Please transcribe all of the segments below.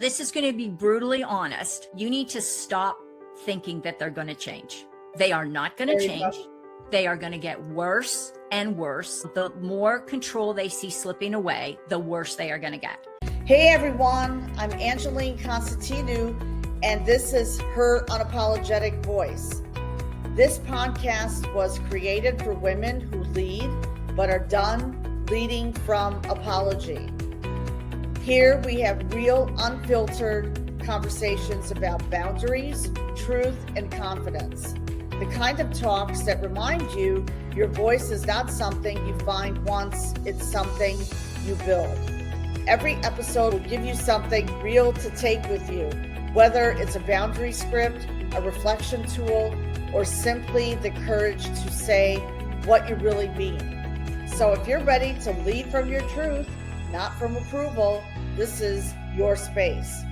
This is going to be brutally honest. You need to stop thinking that they're going to change. They are not going to change. They are going to get worse and worse. The more control they see slipping away, the worse they are going to get. Hey everyone, I'm Angeline Constantinou, and this is Her Unapologetic Voice. This podcast was created for women who lead but are done leading from apology. Here we have real, unfiltered conversations about boundaries, truth, and confidence. The kind of talks that remind you your voice is not something you find once, it's something you build. Every episode will give you something real to take with you, whether it's a boundary script, a reflection tool, or simply the courage to say what you really mean. So if you're ready to lead from your truth, not from approval, this is your space.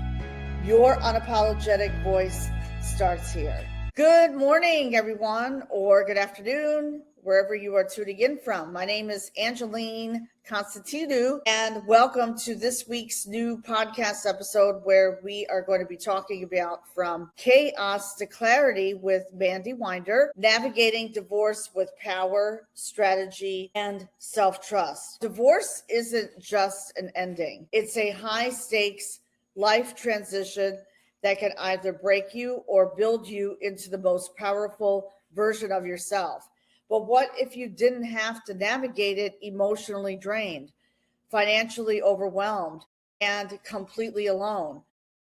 Your unapologetic voice starts here. Good morning, everyone, or good afternoon, wherever you are tuning in from. My name is Angeline Constantinou, and welcome to this week's new podcast episode where we are going to be talking about from chaos to clarity with Mardi Winder, navigating divorce with power, strategy, and self-trust. Divorce isn't just an ending. It's a high-stakes life transition that can either break you or build you into the most powerful version of yourself. But what if you didn't have to navigate it emotionally drained, financially overwhelmed, and completely alone?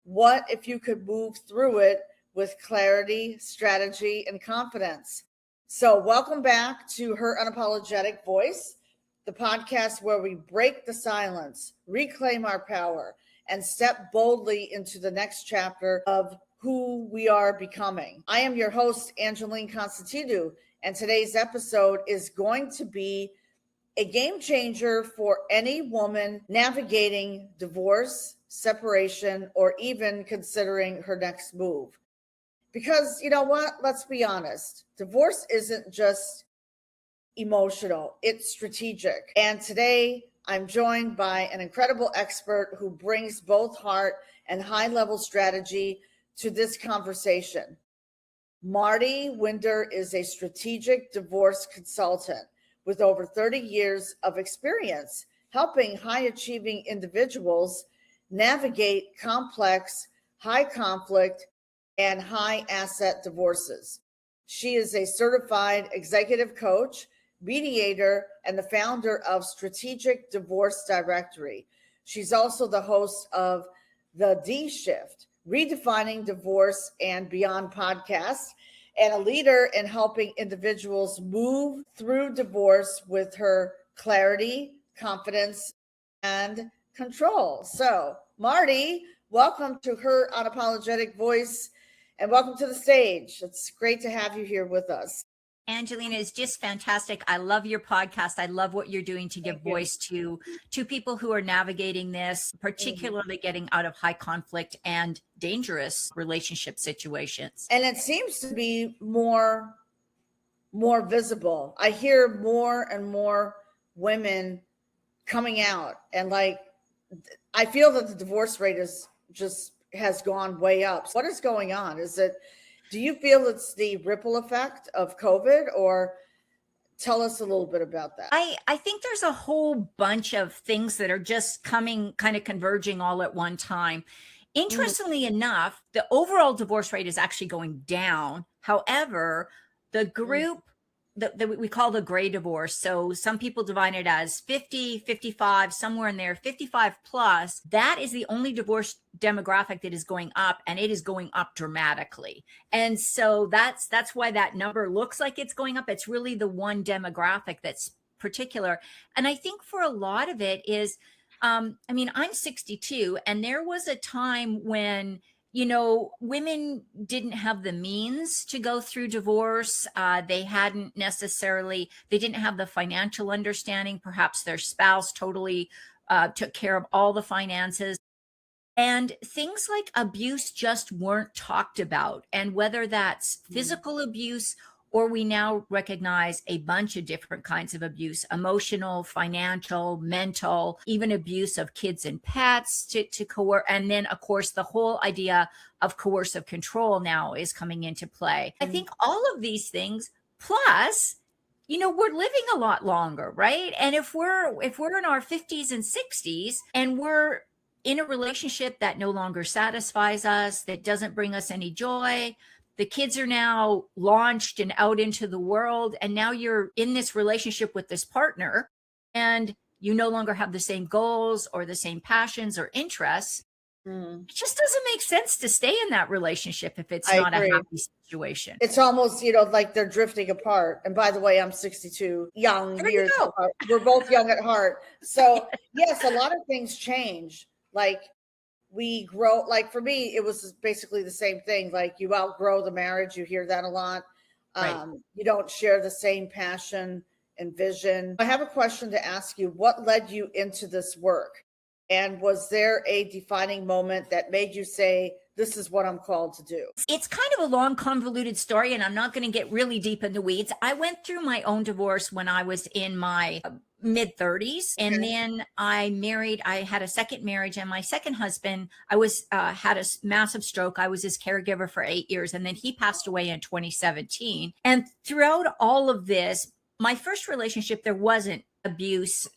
What if you could move through it with clarity, strategy, and confidence? So welcome back to Her Unapologetic Voice, the podcast where we break the silence, reclaim our power, and step boldly into the next chapter of who we are becoming. I am your host, Angeline Constantinou, and today's episode is going to be a game changer for any woman navigating divorce, separation, or even considering her next move. Because you know what? Let's be honest. Divorce isn't just emotional, it's strategic. And today, I'm joined by an incredible expert who brings both heart and high-level strategy to this conversation. Mardi Winder is a strategic divorce consultant with over 30 years of experience helping high-achieving individuals navigate complex, high-conflict, and high-asset divorces. She is a certified executive coach, mediator, and the founder of Strategic Divorce Directory. She's also the host of The D Shift, Redefining Divorce and Beyond podcast, and a leader in helping individuals move through divorce with her clarity, confidence, and control. So, Mardi, welcome to Her Unapologetic Voice, and welcome to the stage. It's great to have you here with us. Angelina is just fantastic. I love your podcast. I love what you're doing to give voice to people who are navigating this, particularly getting out of high conflict and dangerous relationship situations. And it seems to be more visible. I hear more and more women coming out, and I feel that the divorce rate has gone way up. What is going on? Do you feel it's the ripple effect of COVID, or tell us a little bit about that? I think there's a whole bunch of things that are just coming, kind of converging all at one time. Interestingly enough, the overall divorce rate is actually going down. However, the group that we call the gray divorce. So some people define it as 50, 55, somewhere in there, 55 plus. That is the only divorce demographic that is going up, and it is going up dramatically. And so that's why that number looks like it's going up. It's really the one demographic that's particular. And I think for a lot of it is, I'm 62, and there was a time when women didn't have the means to go through divorce. They didn't have the financial understanding. Perhaps their spouse totally took care of all the finances. And things like abuse just weren't talked about. And whether that's physical abuse or we now recognize a bunch of different kinds of abuse: emotional, financial, mental, even abuse of kids and pets to coerce. And then, of course, the whole idea of coercive control now is coming into play. I think all of these things, plus, we're living a lot longer, right? And if we're in our 50s and 60s and we're in a relationship that no longer satisfies us, that doesn't bring us any joy, the kids are now launched and out into the world, and now you're in this relationship with this partner and you no longer have the same goals or the same passions or interests, it just doesn't make sense to stay in that relationship if it's not a happy situation. It's almost, like they're drifting apart. And by the way, I'm 62, young years apart. We're both young at heart. So yes, a lot of things change. Like we grow, like for me, it was basically the same thing. Like you outgrow the marriage. You hear that a lot. Right. You don't share the same passion and vision. I have a question to ask you. What led you into this work? And was there a defining moment that made you say, this is what I'm called to do? It's kind of a long, convoluted story, and I'm not going to get really deep in the weeds. I went through my own divorce when I was in my mid 30s. And then I had a second marriage, and my second husband, had a massive stroke. I was his caregiver for 8 years, and then he passed away in 2017. And throughout all of this, my first relationship, there wasn't abuse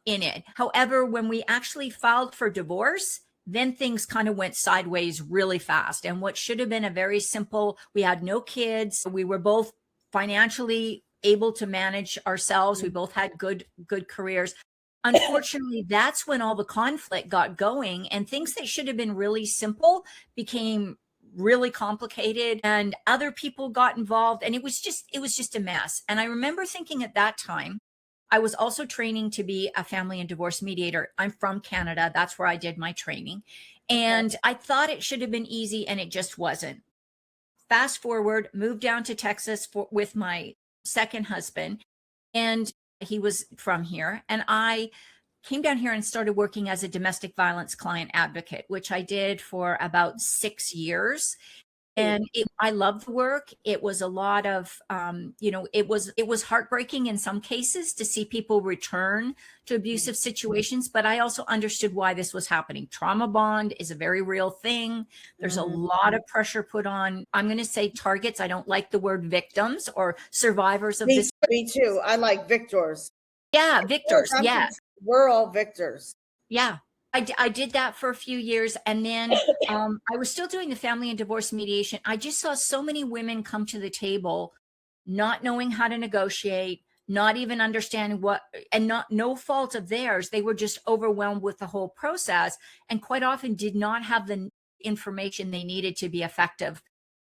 in it. However, when we actually filed for divorce, then things kind of went sideways really fast. And what should have been a very simple, we had no kids, we were both financially able to manage ourselves, we both had good careers. Unfortunately, that's when all the conflict got going, and things that should have been really simple became really complicated, and other people got involved, and it was just a mess. And I remember thinking at that time, I was also training to be a family and divorce mediator. I'm from Canada. That's where I did my training. And I thought it should have been easy, and it just wasn't. Fast forward, moved down to Texas with my second husband, and he was from here. And I came down here and started working as a domestic violence client advocate, which I did for about 6 years. And I loved the work. It was a lot of, it was heartbreaking in some cases to see people return to abusive situations, but I also understood why this was happening. Trauma bond is a very real thing. There's a lot of pressure put on, I'm going to say targets. I don't like the word victims or survivors of this. Me too. I like victors. Yeah, victors. Yeah. We're all victors. Yeah. I did that for a few years, and then I was still doing the family and divorce mediation. I just saw so many women come to the table not knowing how to negotiate, not even understanding and no fault of theirs. They were just overwhelmed with the whole process, and quite often did not have the information they needed to be effective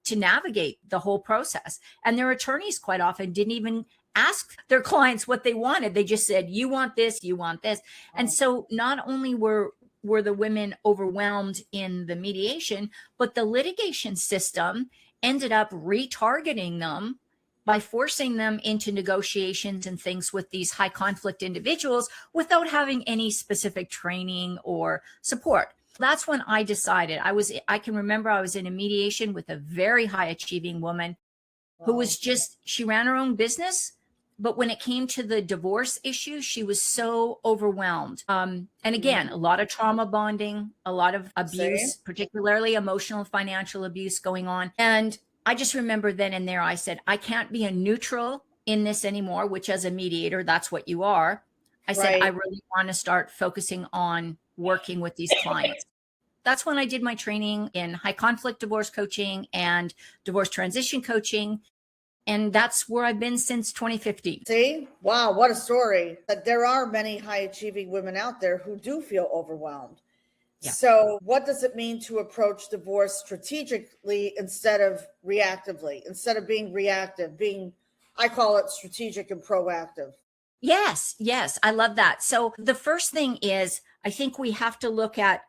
to navigate the whole process. And their attorneys quite often didn't even ask their clients what they wanted. They just said, you want this, you want this. And so not only were the women overwhelmed in the mediation, but the litigation system ended up retargeting them by forcing them into negotiations and things with these high conflict individuals without having any specific training or support. That's when I decided. I can remember I was in a mediation with a very high achieving woman who was she ran her own business. But when it came to the divorce issue, she was so overwhelmed. And again, a lot of trauma bonding, a lot of abuse, particularly emotional and financial abuse going on. And I just remember then and there, I said, I can't be a neutral in this anymore, which as a mediator, that's what you are. I said, I really want to start focusing on working with these clients. That's when I did my training in high conflict divorce coaching and divorce transition coaching. And that's where I've been since 2015. See? Wow, what a story. But there are many high achieving women out there who do feel overwhelmed. Yeah. So what does it mean to approach divorce strategically instead of reactively? Instead of being reactive, I call it strategic and proactive. Yes, I love that. So the first thing is, I think we have to look at,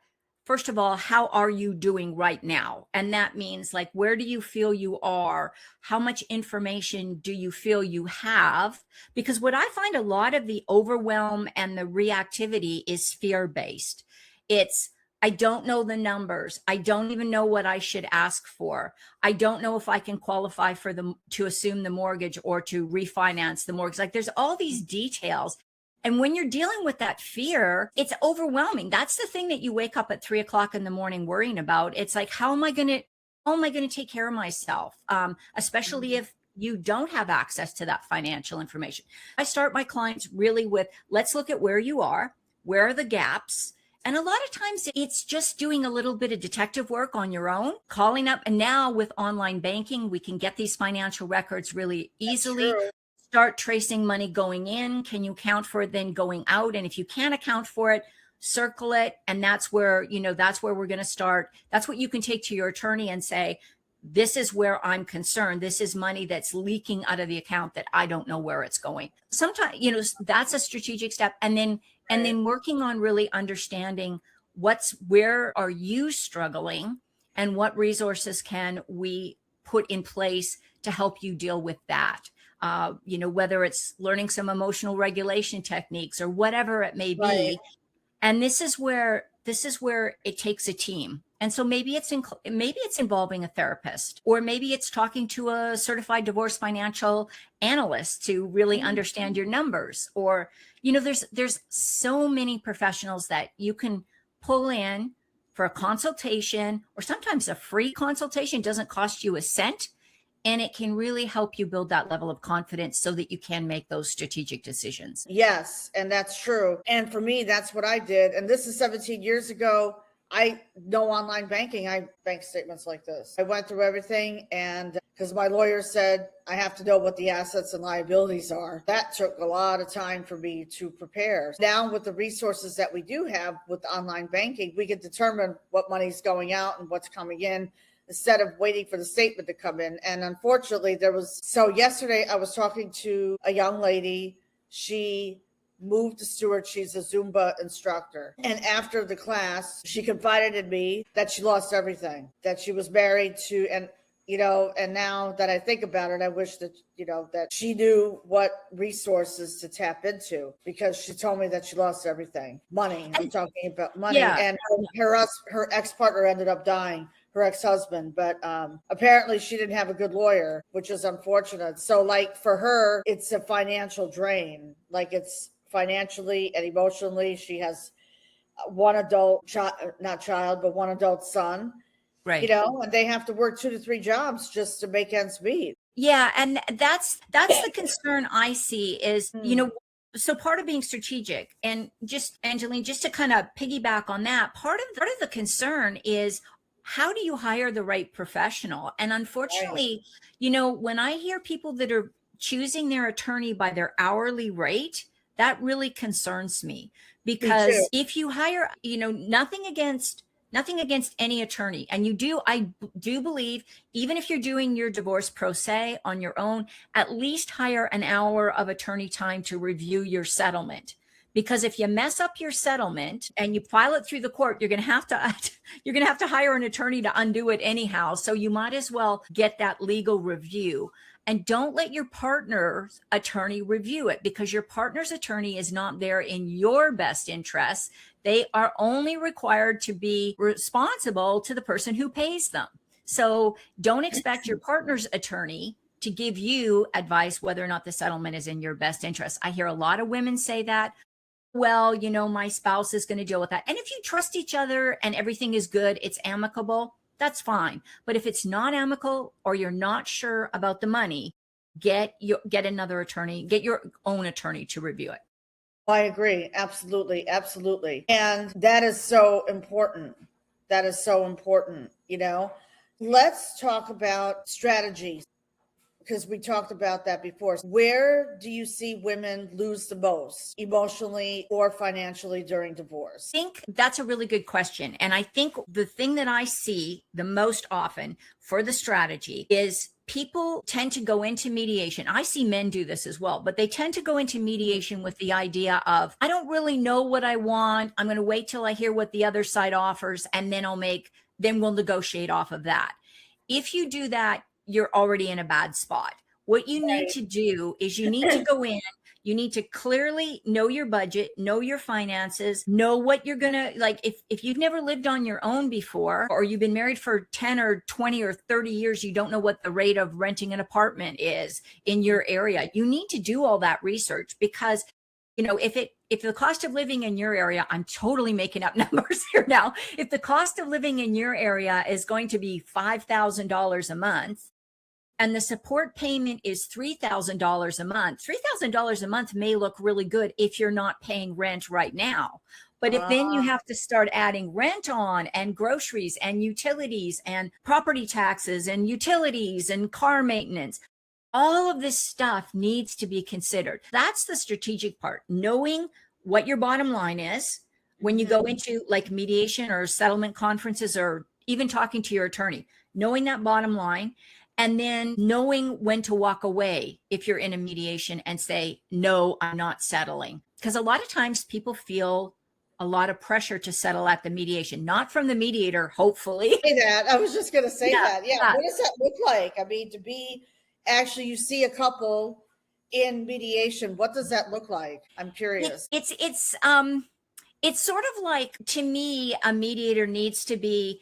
first of all, how are you doing right now? And that means, like, where do you feel you are? How much information do you feel you have? Because what I find a lot of the overwhelm and the reactivity is fear-based. I don't know the numbers. I don't even know what I should ask for. I don't know if I can qualify for to assume the mortgage or to refinance the mortgage. Like there's all these details. And when you're dealing with that fear, it's overwhelming. That's the thing that you wake up at 3 o'clock in the morning worrying about. It's like, how am I going to take care of myself? Especially if you don't have access to that financial information. I start my clients really with, let's look at where you are, where are the gaps. And a lot of times it's just doing a little bit of detective work on your own, calling up. And now with online banking, we can get these financial records really easily. Start tracing money going in. Can you account for it then going out? And if you can't account for it, circle it. And that's where, that's where we're going to start. That's what you can take to your attorney and say, this is where I'm concerned. This is money that's leaking out of the account that I don't know where it's going. Sometimes, that's a strategic step. And then working on really understanding where are you struggling and what resources can we put in place to help you deal with that. Whether it's learning some emotional regulation techniques or whatever it may be. Right. And this is where it takes a team. And so maybe it's involving a therapist, or maybe it's talking to a certified divorce financial analyst to really understand your numbers. Or, there's so many professionals that you can pull in for a consultation, or sometimes a free consultation. Doesn't cost you a cent. And it can really help you build that level of confidence so that you can make those strategic decisions. Yes, and that's true. And for me, that's what I did. And this is 17 years ago. I know online banking. I bank statements like this. I went through everything, and because my lawyer said I have to know what the assets and liabilities are. That took a lot of time for me to prepare. Now with the resources that we do have with online banking, we can determine what money's going out and what's coming in, instead of waiting for the statement to come in. And unfortunately, yesterday I was talking to a young lady. She moved to Stewart. She's a Zumba instructor. And after the class, she confided in me that she lost everything, that she was married to, and now that I think about it, I wish that, that she knew what resources to tap into, because she told me that she lost everything. Money. I'm talking about money. Yeah. And her ex-partner ended up dying, her ex-husband, but apparently she didn't have a good lawyer, which is unfortunate. So like for her, it's a financial drain. Like it's financially and emotionally. She has one adult son. Right. And they have to work 2 to 3 jobs just to make ends meet. Yeah. And that's the concern I see is, so part of being strategic, and just Angeline, just to kind of piggyback on that, part of the concern is, how do you hire the right professional? And unfortunately, when I hear people that are choosing their attorney by their hourly rate, that really concerns me, because if you hire, nothing against any attorney. And I do believe, even if you're doing your divorce pro se on your own, at least hire an hour of attorney time to review your settlement. Because if you mess up your settlement and you file it through the court, you're going to have to hire an attorney to undo it anyhow. So you might as well get that legal review. And don't let your partner's attorney review it, because your partner's attorney is not there in your best interest. They are only required to be responsible to the person who pays them. So don't expect your partner's attorney to give you advice whether or not the settlement is in your best interest. I hear a lot of women say that. Well, my spouse is going to deal with that. And if you trust each other and everything is good, it's amicable, that's fine. But if it's not amicable, or you're not sure about the money, get another attorney, get your own attorney to review it. I agree. Absolutely. Absolutely. And that is so important. Let's talk about strategies, because we talked about that before. Where do you see women lose the most, emotionally or financially, during divorce? I think that's a really good question. And I think the thing that I see the most often for the strategy is people tend to go into mediation. I see men do this as well, but they tend to go into mediation with the idea of, I don't really know what I want. I'm going to wait till I hear what the other side offers, and then we'll negotiate off of that. If you do that, you're already in a bad spot. What you need to do is you need to go in, You need to clearly know your budget, know your finances, know what you're going to like. If you've never lived on your own before, or you've been married for 10 or 20 or 30 years, you don't know what the rate of renting an apartment is in your area. You need to do all that research, because if the cost of living in your area, I'm totally making up numbers here now. If the cost of living in your area is going to be $5,000 a month, and the support payment is $3,000 a month, $3,000 a month may look really good if you're not paying rent right now. But if then you have to start adding rent on, and groceries and utilities and property taxes and utilities and car maintenance, all of this stuff needs to be considered. That's the strategic part, knowing what your bottom line is when you go into like mediation or settlement conferences, or even talking to your attorney, knowing that bottom line. And then knowing when to walk away if you're in a mediation and say, no, I'm not settling. Because a lot of times people feel a lot of pressure to settle at the mediation, not from the mediator, hopefully. I was just going to say that. Yeah. Yeah. What does that look like? I mean, actually, you see a couple in mediation. What does that look like? I'm curious. It's sort of like, to me, a mediator needs to be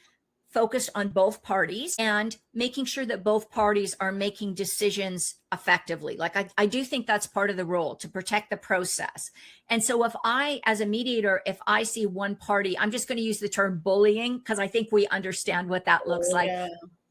focused on both parties and making sure that both parties are making decisions effectively. Like I do think that's part of the role, to protect the process. And so if I, as a mediator, if I see one party, I'm just going to use the term bullying, because I think we understand what that looks like.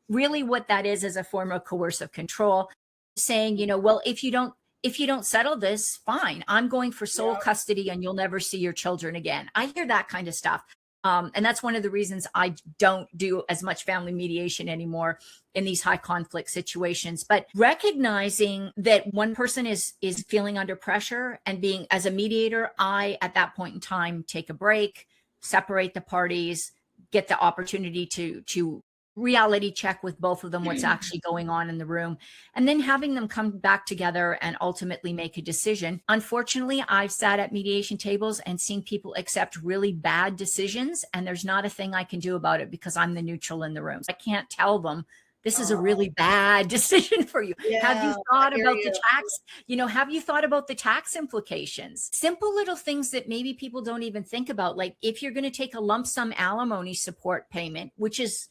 Really what that is a form of coercive control, saying, well, if you don't settle this, fine, I'm going for sole custody and you'll never see your children again. I hear that kind of stuff. And that's one of the reasons I don't do as much family mediation anymore in these high conflict situations. But recognizing that one person is feeling under pressure, and being, as a mediator, I, at that point in time, take a break, separate the parties, get the opportunity to reality check with both of them what's actually going on in the room, and then having them come back together and ultimately make a decision. Unfortunately, I've sat at mediation tables and seen people accept really bad decisions, and there's not a thing I can do about it because I'm the neutral in the room. I can't tell them, this is a really bad decision for you. Have you thought about the tax? Have you thought about the tax implications? Simple little things that maybe people don't even think about. Like, if you're going to take a lump sum alimony support payment, which is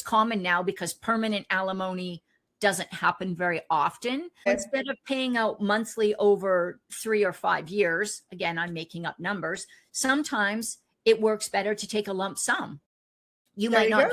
common now because permanent alimony doesn't happen very often. Instead of paying out monthly over 3 or 5 years, again, I'm making up numbers, sometimes it works better to take a lump sum. You might not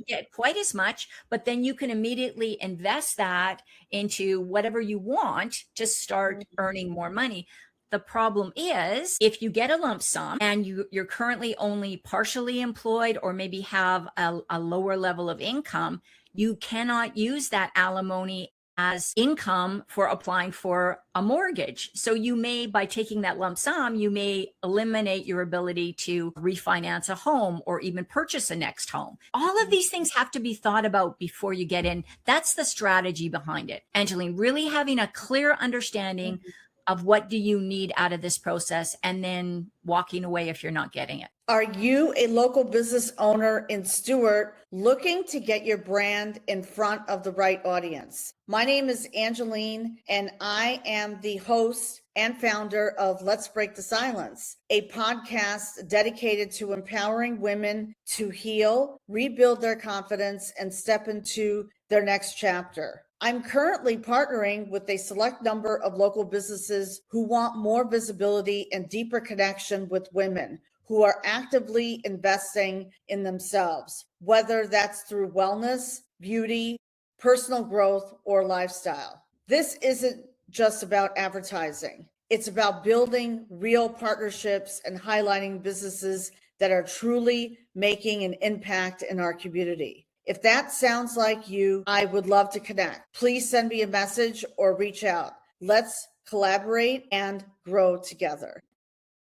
get quite as much, but then you can immediately invest that into whatever you want to start earning more money. The problem is, if you get a lump sum and you're currently only partially employed, or maybe have a lower level of income, you cannot use that alimony as income for applying for a mortgage. So you may, by taking that lump sum, you may eliminate your ability to refinance a home or even purchase a next home. All of these things have to be thought about before you get in. That's the strategy behind it. Angeline, really having a clear understanding of what do you need out of this process, and then walking away if you're not getting it. Are you a local business owner in Stewart looking to get your brand in front of the right audience? My name is Angeline, and I am the host and founder of Let's Break the Silence, a podcast dedicated to empowering women to heal, rebuild their confidence, and step into their next chapter. I'm currently partnering with a select number of local businesses who want more visibility and deeper connection with women who are actively investing in themselves, whether that's through wellness, beauty, personal growth, or lifestyle. This isn't just about advertising. It's about building real partnerships and highlighting businesses that are truly making an impact in our community. If that sounds like you, I would love to connect. Please send me a message or reach out. Let's collaborate and grow together.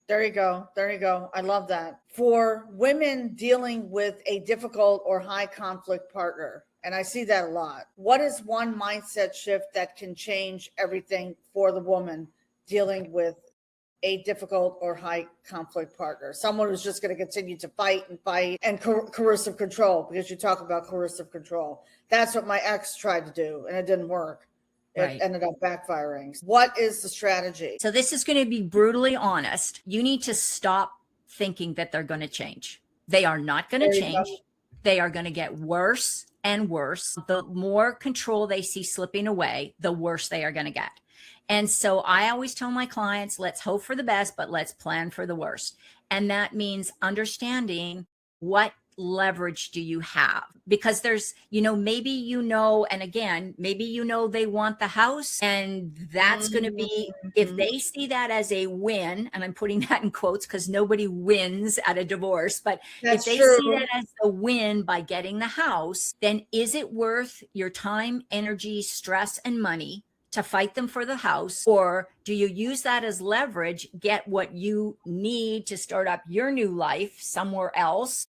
There you go. There you go. I love that. For women dealing with a difficult or high conflict partner, and I see that a lot, what is one mindset shift that can change everything for the woman dealing with a difficult or high conflict partner? Someone who's just going to continue to fight and coercive control, because you talk about coercive control. That's what my ex tried to do, and it didn't work. it Right. ended up backfiring. What is the strategy? So this is going to be brutally honest. You need to stop thinking that they're going to change. They are not going to There you change. go. They are going to get worse and worse. The more control they see slipping away, the worse they are going to get. And so I always tell my clients, let's hope for the best, but let's plan for the worst. And that means understanding what leverage do you have? Because there's, maybe, and again, maybe, they want the house, and that's going to be, if they see that as a win, and I'm putting that in quotes because nobody wins at a divorce, but That's if they true. see that as a win by getting the house, then is it worth your time, energy, stress, and money to fight them for the house? Or do you use that as leverage, get what you need to start up your new life somewhere else,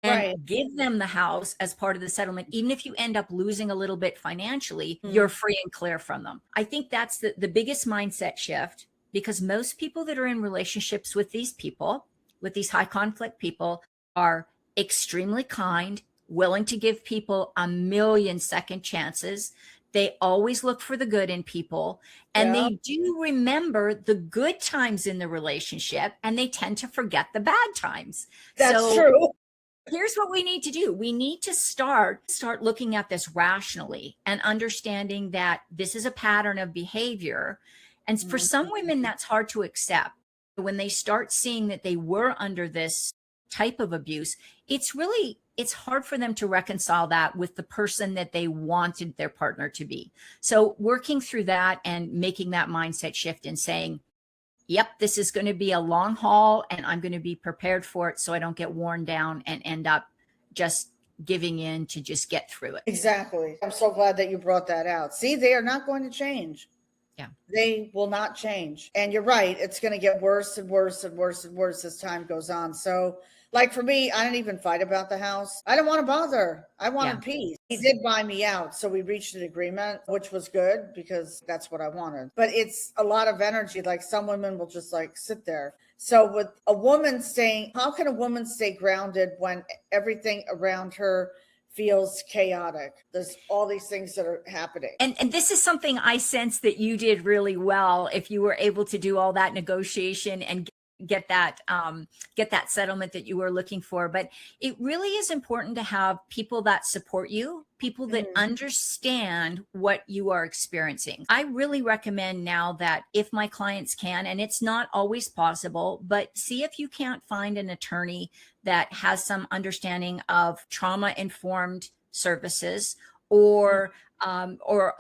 and Right. give them the house as part of the settlement? Even if you end up losing a little bit financially, you're free and clear from them. I think that's the biggest mindset shift, because most people that are in relationships with these people, with these high conflict people, are extremely kind, willing to give people a million second chances. They always look for the good in people, and Yeah. they do remember the good times in the relationship, and they tend to forget the bad times. That's true. Here's what we need to do. We need to start looking at this rationally and understanding that this is a pattern of behavior. And for some women, that's hard to accept. When they start seeing that they were under this type of abuse, it's hard for them to reconcile that with the person that they wanted their partner to be. So working through that and making that mindset shift and saying, yep, this is going to be a long haul, and I'm going to be prepared for it so I don't get worn down and end up just giving in to just get through it. Exactly. I'm so glad that you brought that out. See, they are not going to change. Yeah. They will not change. And you're right. It's going to get worse and worse and worse and worse as time goes on. So, like for me, I didn't even fight about the house. I didn't want to bother. I wanted peace. He did buy me out. So we reached an agreement, which was good because that's what I wanted. But it's a lot of energy. Like some women will just like sit there. So with a woman how can a woman stay grounded when everything around her feels chaotic? There's all these things that are happening. And this is something I sense that you did really well, if you were able to do all that negotiation and get that settlement that you were looking for. But it really is important to have people that support you, people that understand what you are experiencing. I really recommend now that if my clients can, and it's not always possible, but see if you can't find an attorney that has some understanding of trauma-informed services, or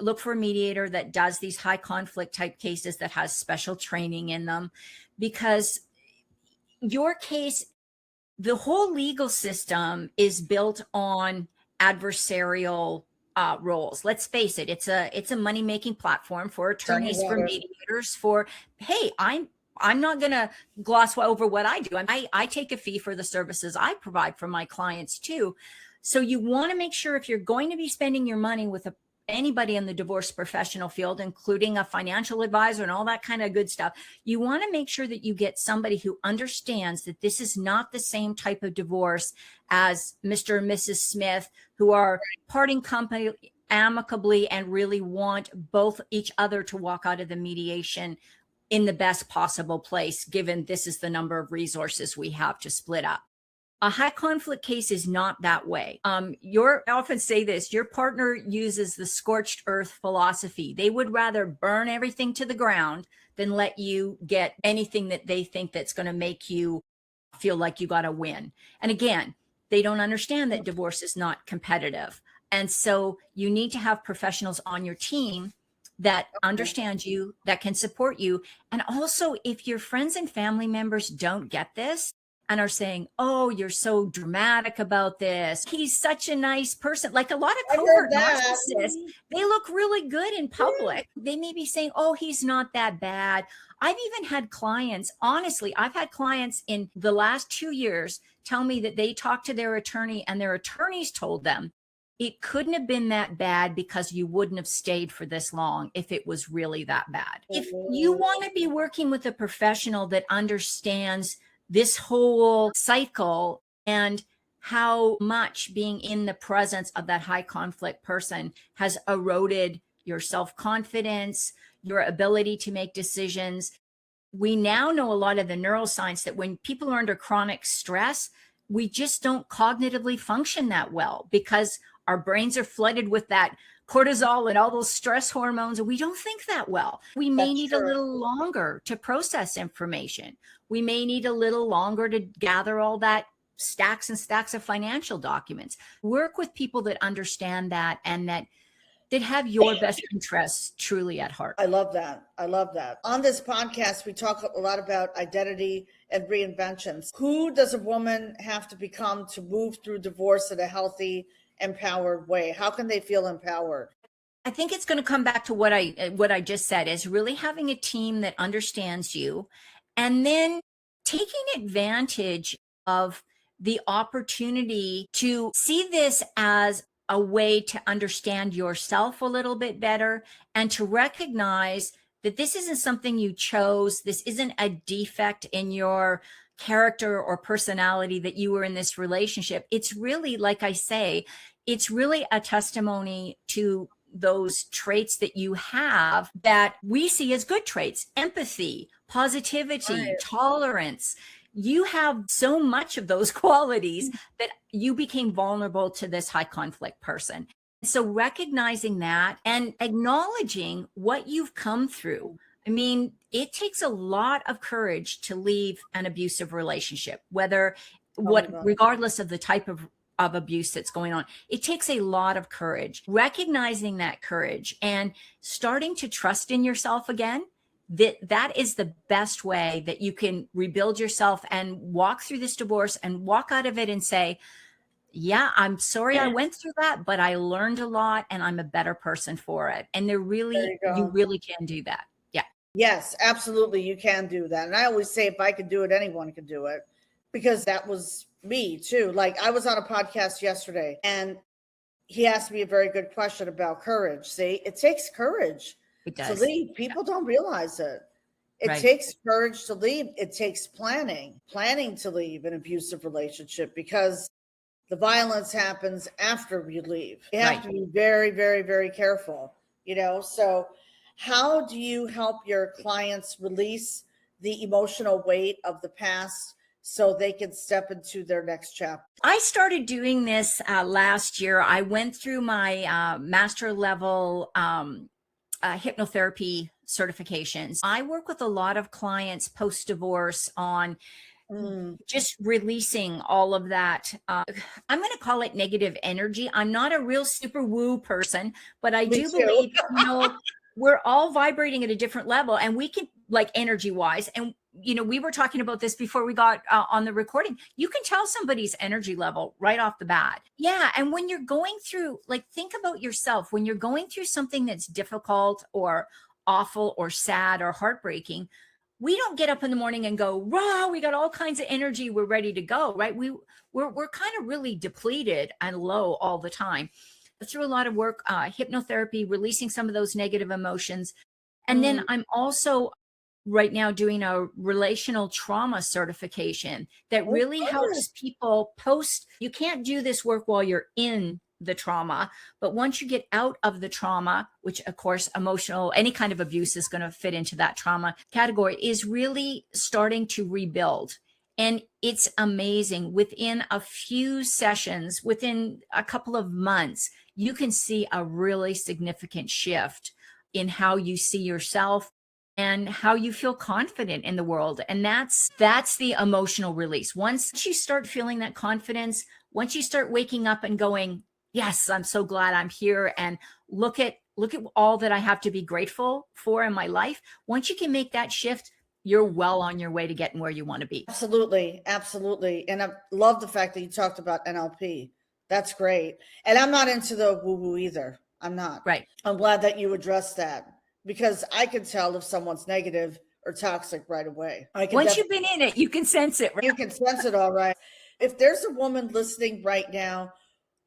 look for a mediator that does these high conflict type cases that has special training in them. Because your case, the whole legal system is built on adversarial roles. Let's face it, it's a money-making platform for attorneys, for mediators, for, hey, I'm not going to gloss over what I do. I take a fee for the services I provide for my clients too. So you want to make sure, if you're going to be spending your money with anybody in the divorce professional field, including a financial advisor and all that kind of good stuff, you want to make sure that you get somebody who understands that this is not the same type of divorce as Mr. and Mrs. Smith, who are parting company amicably and really want both each other to walk out of the mediation in the best possible place, given this is the number of resources we have to split up. A high conflict case is not that way. I often say this, your partner uses the scorched earth philosophy. They would rather burn everything to the ground than let you get anything that they think that's going to make you feel like you got to win. And again, they don't understand that divorce is not competitive. And so you need to have professionals on your team that understand you, that can support you. And also, if your friends and family members don't get this and are saying, oh, you're so dramatic about this, he's such a nice person. Like a lot of covert narcissists, they look really good in public. They may be saying, oh, he's not that bad. I've even had clients, honestly, I've had clients in the last 2 years tell me that they talked to their attorney and their attorneys told them it couldn't have been that bad because you wouldn't have stayed for this long if it was really that bad. If you want to be working with a professional that understands this whole cycle and how much being in the presence of that high conflict person has eroded your self-confidence, your ability to make decisions. We now know a lot of the neuroscience that when people are under chronic stress, we just don't cognitively function that well because our brains are flooded with that cortisol and all those stress hormones, and we don't think that well. We may That's need true. a little longer to process information. We may need a little longer to gather all that stacks and stacks of financial documents. Work with people that understand that and that have your best interests truly at heart. I love that. I love that. On this podcast, we talk a lot about identity and reinventions. Who does a woman have to become to move through divorce in a healthy, empowered way? How can they feel empowered? I think it's going to come back to what I just said, is really having a team that understands you, and then taking advantage of the opportunity to see this as a way to understand yourself a little bit better and to recognize that this isn't something you chose. This isn't a defect in your character or personality that you were in this relationship. It's really, like I say, it's really a testimony to those traits that you have that we see as good traits: empathy, positivity, Right. tolerance. You have so much of those qualities that you became vulnerable to this high conflict person. So recognizing that and acknowledging what you've come through. I mean, it takes a lot of courage to leave an abusive relationship, regardless of the type of abuse that's going on. It takes a lot of courage. Recognizing that courage and starting to trust in yourself again, that is the best way that you can rebuild yourself and walk through this divorce and walk out of it and say, yeah, I'm sorry I went through that, but I learned a lot and I'm a better person for it. And you really can do that. Yeah. Yes, absolutely. You can do that. And I always say, if I could do it, anyone can do it, because that was me too. Like, I was on a podcast yesterday and he asked me a very good question about courage. See, it takes courage to leave. People don't realize it. It takes courage to leave. It takes planning to leave an abusive relationship, because the violence happens after you leave. You have to be very, very, very careful, So how do you help your clients release the emotional weight of the past so they can step into their next chapter? I started doing this last year. I went through my master level hypnotherapy certifications. I work with a lot of clients post-divorce on just releasing all of that. I'm going to call it negative energy. I'm not a real super woo person, but I do believe, we're all vibrating at a different level, and we can, like, energy wise. And, we were talking about this before we got on the recording. You can tell somebody's energy level right off the bat. Yeah. And when you're going through, like, think about yourself, when you're going through something that's difficult or awful or sad or heartbreaking, we don't get up in the morning and go, raw, we got all kinds of energy, we're ready to go, right? We're kind of really depleted and low all the time. Through a lot of work, hypnotherapy, releasing some of those negative emotions. And then I'm also right now doing a relational trauma certification that really helps people post. You can't do this work while you're in the trauma, but once you get out of the trauma, which of course emotional, any kind of abuse is going to fit into that trauma category, is really starting to rebuild. And it's amazing. Within a few sessions, within a couple of months, you can see a really significant shift in how you see yourself and how you feel confident in the world. And that's the emotional release. Once you start feeling that confidence, once you start waking up and going, yes, I'm so glad I'm here, and look at all that I have to be grateful for in my life. Once you can make that shift, you're well on your way to getting where you want to be. Absolutely. Absolutely. And I love the fact that you talked about NLP. That's great. And I'm not into the woo-woo either. I'm not. Right. I'm glad that you addressed that, because I can tell if someone's negative or toxic right away. Once you've been in it, you can sense it. Right? You can sense it all right. If there's a woman listening right now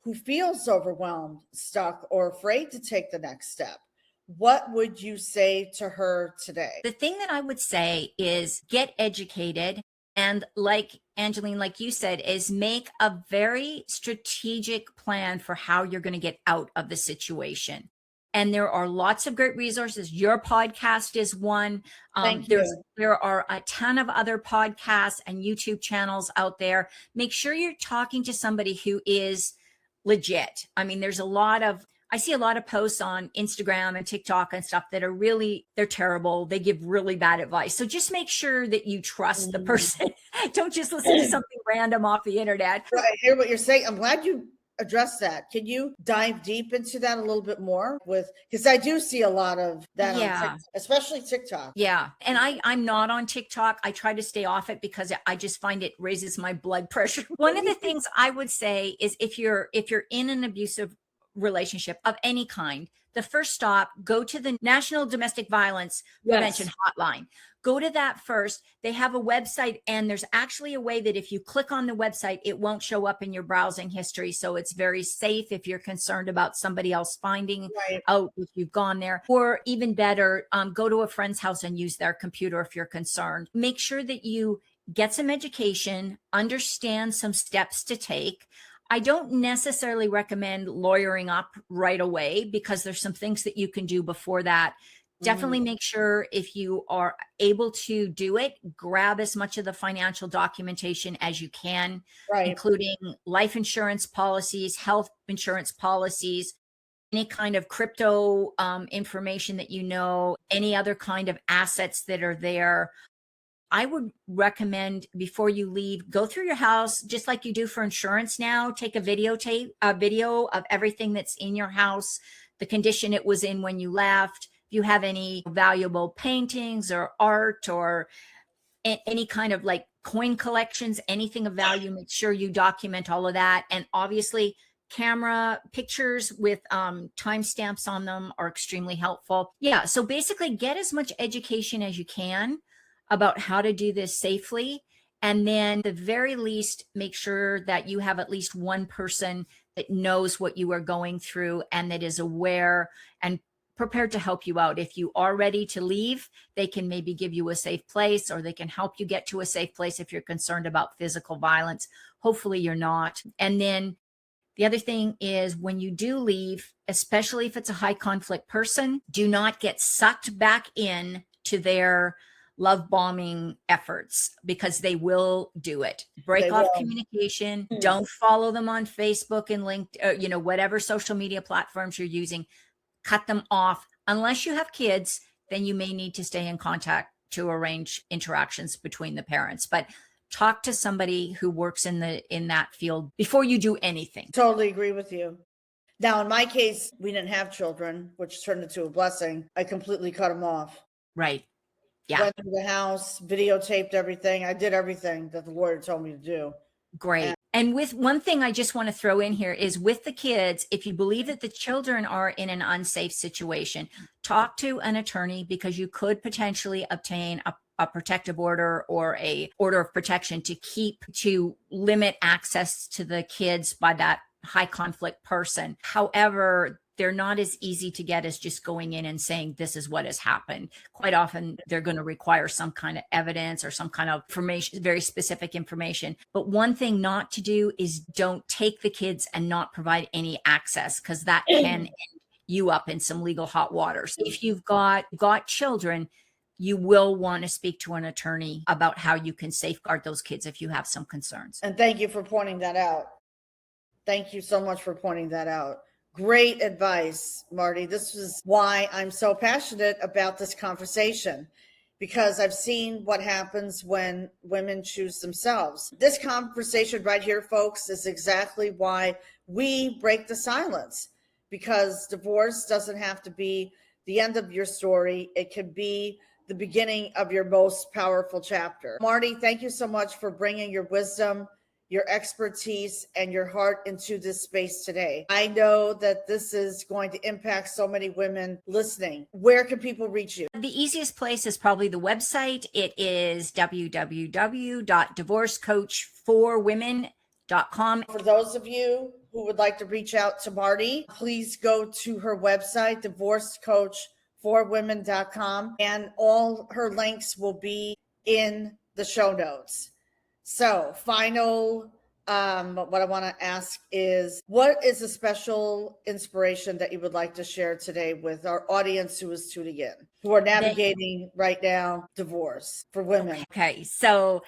who feels overwhelmed, stuck, or afraid to take the next step, what would you say to her today? The thing that I would say is get educated. And like Angeline, like you said, is make a very strategic plan for how you're going to get out of the situation. And there are lots of great resources. Your podcast is one. Thank you. There are a ton of other podcasts and YouTube channels out there. Make sure you're talking to somebody who is legit. I mean, I see a lot of posts on Instagram and TikTok and stuff that are they're terrible. They give really bad advice. So just make sure that you trust the person. Don't just listen to something random off the internet. I hear what you're saying. I'm glad you addressed that. Can you dive deep into that a little bit more because I do see a lot of that on TikTok, especially TikTok. Yeah. And I'm not on TikTok. I try to stay off it because I just find it raises my blood pressure. One of the things I would say is if you're in an abusive relationship of any kind, the first stop, go to the National Domestic Violence Prevention Hotline. Go to that first. They have a website, and there's actually a way that if you click on the website, it won't show up in your browsing history. So it's very safe if you're concerned about somebody else finding out if you've gone there. Or even better, go to a friend's house and use their computer if you're concerned. Make sure that you get some education, understand some steps to take. I don't necessarily recommend lawyering up right away because there's some things that you can do before that. Definitely make sure if you are able to do it, grab as much of the financial documentation as you can, including life insurance policies, health insurance policies, any kind of crypto information that you know, any other kind of assets that are there. I would recommend before you leave, go through your house, just like you do for insurance now, take a video of everything that's in your house, the condition it was in when you left. If you have any valuable paintings or art or any kind of like coin collections, anything of value, make sure you document all of that. And obviously camera pictures with timestamps on them are extremely helpful. Yeah. So basically get as much education as you can about how to do this safely. And then at the very least, make sure that you have at least one person that knows what you are going through and that is aware and prepared to help you out. If you are ready to leave, they can maybe give you a safe place, or they can help you get to a safe place if you're concerned about physical violence. Hopefully you're not. And then the other thing is when you do leave, especially if it's a high conflict person, do not get sucked back in to their love bombing efforts because they will do it. Break off communication. Don't follow them on Facebook and LinkedIn, whatever social media platforms you're using. Cut them off. Unless you have kids, then you may need to stay in contact to arrange interactions between the parents. But talk to somebody who works in that field before you do anything. Totally agree with you. Now, in my case, we didn't have children, which turned into a blessing. I completely cut them off. Right. Yeah. Went to the house, videotaped everything. I did everything that the lawyer told me to do. Great. And with one thing I just want to throw in here is with the kids, if you believe that the children are in an unsafe situation, talk to an attorney because you could potentially obtain a protective order or a order of protection to limit access to the kids by that high conflict person. However, they're not as easy to get as just going in and saying, this is what has happened. Quite often, they're going to require some kind of evidence or some kind of information, very specific information. But one thing not to do is don't take the kids and not provide any access, because that can end you up in some legal hot waters. If you've got children, you will want to speak to an attorney about how you can safeguard those kids if you have some concerns. And thank you for pointing that out. Thank you so much for pointing that out. Great advice, Marty. This is why I'm so passionate about this conversation, because I've seen what happens when women choose themselves. This conversation right here, folks, is exactly why we break the silence, because divorce doesn't have to be the end of your story. It can be the beginning of your most powerful chapter. Marty, thank you so much for bringing your wisdom, your expertise, and your heart into this space today. I know that this is going to impact so many women listening. Where can people reach you? The easiest place is probably the website. It is www.divorcecoachforwomen.com. For those of you who would like to reach out to Marty, please go to her website, divorcecoachforwomen.com, and all her links will be in the show notes. So, final what I want to ask is, what is a special inspiration that you would like to share today with our audience who is tuning in, who are navigating right now divorce for women? Okay. So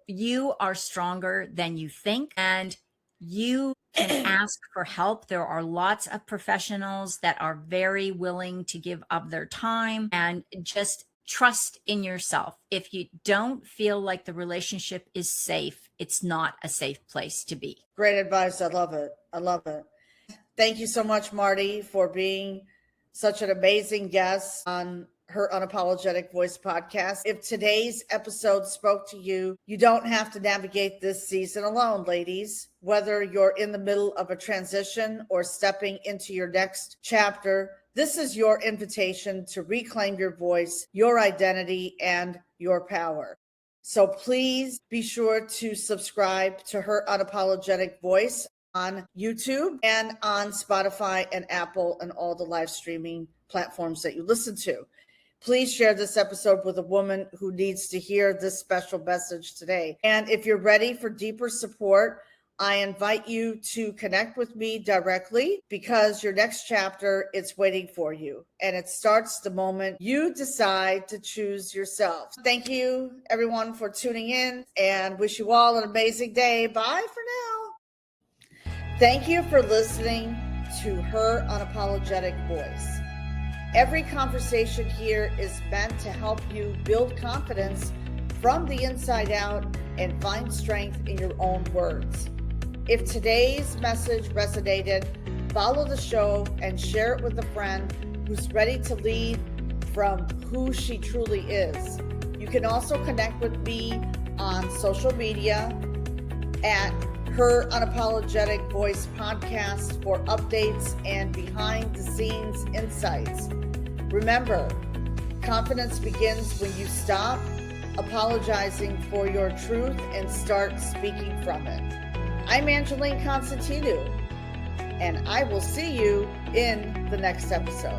you are stronger than you think, and you can ask for help. There are lots of professionals that are very willing to give up their time, and just trust in yourself. If you don't feel like the relationship is safe, it's not a safe place to be. Great advice. I love it. I love it. Thank you so much, Mardi, for being such an amazing guest on Her Unapologetic Voice podcast. If today's episode spoke to you, you don't have to navigate this season alone, ladies. Whether you're in the middle of a transition or stepping into your next chapter, this is your invitation to reclaim your voice, your identity, and your power. So please be sure to subscribe to Her Unapologetic Voice on YouTube and on Spotify and Apple and all the live streaming platforms that you listen to. Please share this episode with a woman who needs to hear this special message today. And if you're ready for deeper support, I invite you to connect with me directly, because your next chapter is waiting for you. And it starts the moment you decide to choose yourself. Thank you, everyone, for tuning in, and wish you all an amazing day. Bye for now. Thank you for listening to Her Unapologetic Voice. Every conversation here is meant to help you build confidence from the inside out and find strength in your own words. If today's message resonated, follow the show and share it with a friend who's ready to lead from who she truly is. You can also connect with me on social media at Her Unapologetic Voice podcast for updates and behind the scenes insights. Remember, confidence begins when you stop apologizing for your truth and start speaking from it. I'm Angeline Constantinou, and I will see you in the next episode.